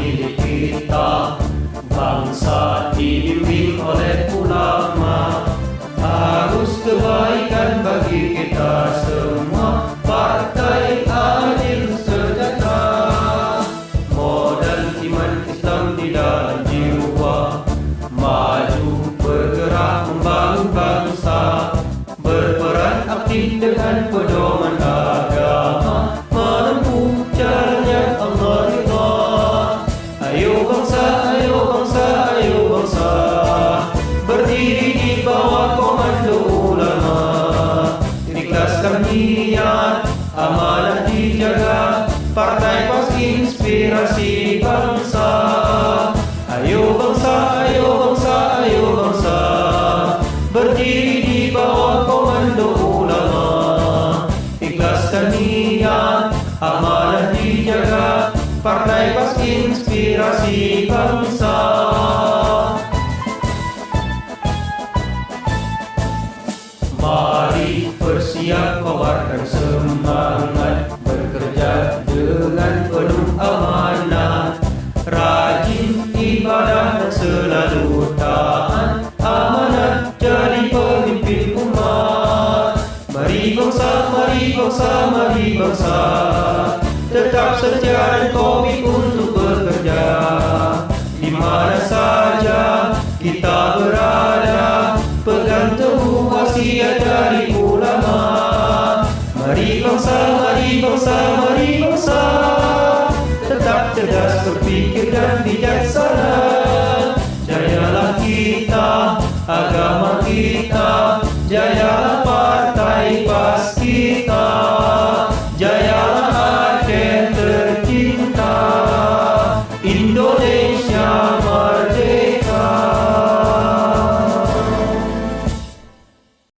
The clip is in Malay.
milik kita. Bangsa dibimbing oleh ulama, harus kebaikan bagi kita semua. Partai Adil Sejahtera, modal iman Islam di dalam jiwa, maju bergerak membangun bangsa, berperan aktif dengan pedoman agama, menempuh jalan yang Allah ridha. Ayo bangsa, ayo bangsa, ayo bangsa, berdiri di bawah komando ulama. Ikhlaskan niat, amanah dijaga, partai PAS inspirasi bangsa. Ayo bangsa, ayo bangsa, ayo bangsa, berdiri di bawah komando ulama. Ikhlaskan niat, amanah dijaga, partai PAS inspirasi bangsa. Mari bersiap kobarkan semangat, bekerja dengan penuh amanah, rajin ibadah dan selalu taat amanat, jadi pemimpin umat. Mari bangsa, mari bangsa, mari bangsa, tetap setia dan komit untuk bekerja. Di mana saja kita berada, pegang teguh wasiat dari ulama. Mari bangsa, mari bangsa, mari bangsa, tetap cerdas berpikir dan bijaksana. Jayalah kita, agama kita, jayalah